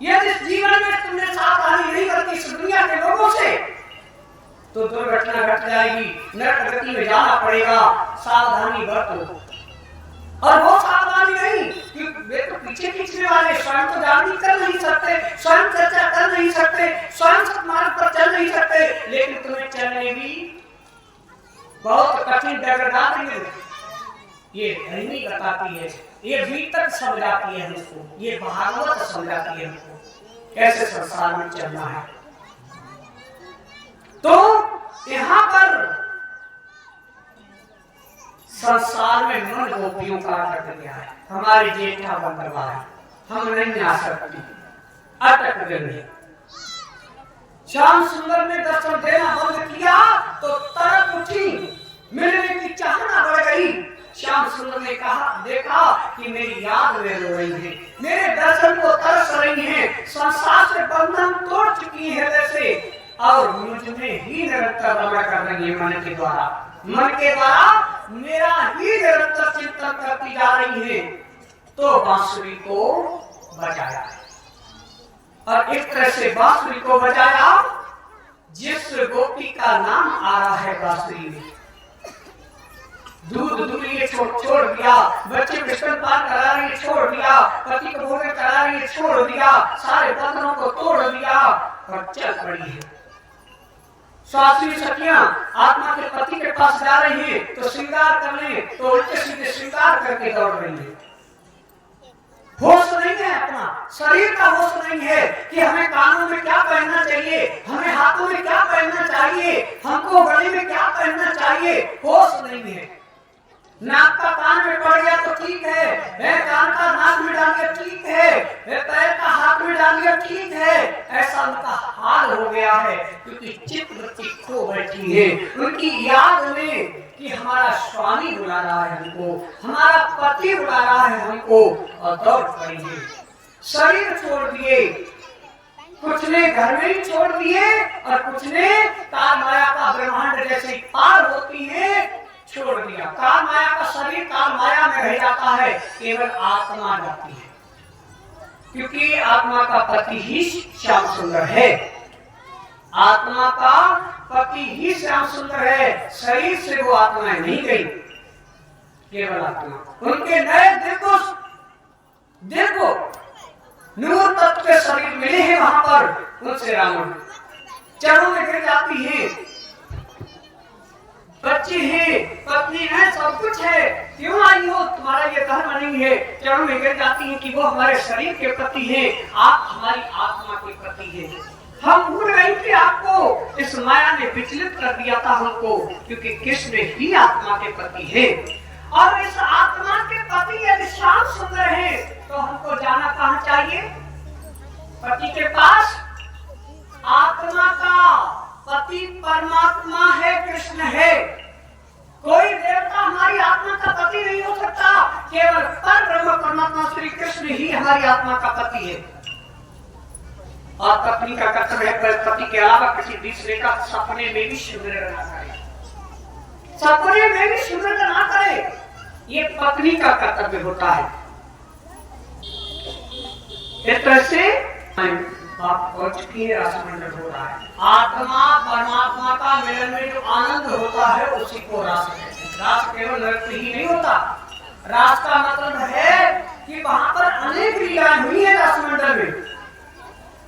यदि इस जीवन में तुमने सावधानी नहीं करती इस दुनिया के लोगों से तो दुर्घटना घट जाएगी, नरक गति में जाना पड़ेगा। सावधानी बरतो। और वो सावधानी नहीं कि वे तो पीछे खींचने वाले, स्वयं तो जागृत कर नहीं सकते, स्वयं चर्चा कर नहीं सकते, स्वयं सत्मार्ग पर चल नहीं सकते, लेकिन तुम्हें चलने भी बहुत कठिन डगरदार है। ये धर्मी बताती है, ये भीतर समझाती है हमको, ये भागवत समझाती है हमको कैसे संसार में चलना है। तो यहाँ पर संसार में मन गोपियों का अटक गया है, हमारी जेठा बंधवा है, हम नहीं आ सकती, अटक गए। श्याम सुंदर ने दर्शन देना बंद किया तो तरफ उठी, मिलने की चाहना बढ़ गई। श्याम सुंदर ने कहा, देखा कि मेरी याद में रो रही है, मेरे दर्शन को तरस रही है, संसार से बंधन तोड़ चुकी है जैसे, और मुझ में ही निरंतर रमण कर रही है। मन के द्वारा, मन के द्वारा मेरा ही निरंतर चिंतन करती जा रही है। तो बांसुरी को बजाया, और इस तरह से बांसुरी को बजाया जिस गोपी का नाम आ रहा है बांसुरी में। दूध दुलिए छोड़ दिया, बच्चे बिस्तर पार करा रही है छोड़ दिया, पति को भोजन करा रही है छोड़ दिया, सारे बंधनों को तोड़ दिया और चल पड़ी है। सासुरी सखियां आत्मा के पति के पास जा रही है तो श्रृंगार करने, तो उल्टे सीधे श्रृंगार करके दौड़ रही है। होश नहीं है, अपना शरीर का होश नहीं है कि हमें कानों में क्या पहनना चाहिए, हमें हाथों में क्या पहनना चाहिए, हमको गले में क्या पहनना चाहिए, होश नहीं है। नाक का कान में पड़ गया तो ठीक है, कान का नाक में डाल दिया ठीक है, पैर का हाथ में डाल दिया ठीक है, ऐसा उनका हाल हो गया है क्योंकि चित्त वृत्ति खो बैठी है उनकी याद में कि हमारा स्वामी बुला रहा है हमको, हमारा पति बुला रहा है हमको, और दौड़ पड़ी है। शरीर छोड़ दिए, कुछ ने घर में ही छोड़ दिए और कुछ ने काल माया का ब्रह्मांड जैसे पार होती है छोड़ दिया। काल माया का शरीर काल माया में रह जाता है, केवल आत्मा जाती है, क्योंकि आत्मा का पति ही श्याम सुंदर है, आत्मा का पति ही श्याम सुंदर है, शरीर से वो आत्माएं नहीं गई, केवल आत्मा। उनके नए दिल को नूर तत्व के शरीर मिले हैं वहां पर, उनसे रावण चरणों में गिर जाती है। बच्चे हैं, पत्नी है, सब कुछ है, क्यों आई हो, तुम्हारा ये धर्म नहीं है। चरणों में गिर जाती है कि वो हमारे शरीर के प्रति है, आप हमारी आत्मा के प्रति है। हम भूल गए कि आपको इस माया ने विचलित कर दिया था हमको, क्योंकि कृष्ण ही आत्मा के प्रति है। और इस आत्मा के पति यदि श्याम सुंदर है तो हमको जाना कहाँ चाहिए? पति के पास। आत्मा का पति परमात्मा है, कृष्ण है। कोई देवता हमारी आत्मा का पति नहीं हो सकता, केवल पर ब्रह्म परमात्मा श्री कृष्ण ही हमारी आत्मा का पति है। और पत्नी का कर्तव्य है पति के अलावा किसी दूसरे का सपने में भी सुमिरन ना करे, सपने में भी सुमिरन ना करे, ये पत्नी का कर्तव्य होता है। इस तरह से बात हो चुकी है, रासमंडल हो रहा है। आत्मा परमात्मा का मिलन में जो आनंद होता है उसी को रास कहते हैं। रास केवल नृत्य ही नहीं होता, रास का मतलब है कि वहां पर अनेक लीलाएं हुई है रासमंडल में,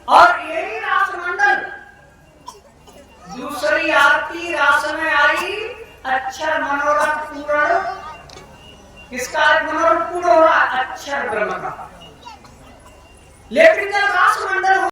और यही रासमंडल दूसरी आरती रास में आई, अक्षर मनोरथ पूर्ण। किसका मनोरथ पूर्ण हो रहा है? अक्षर ब्रह्म का। लेकिन जब रासमंडल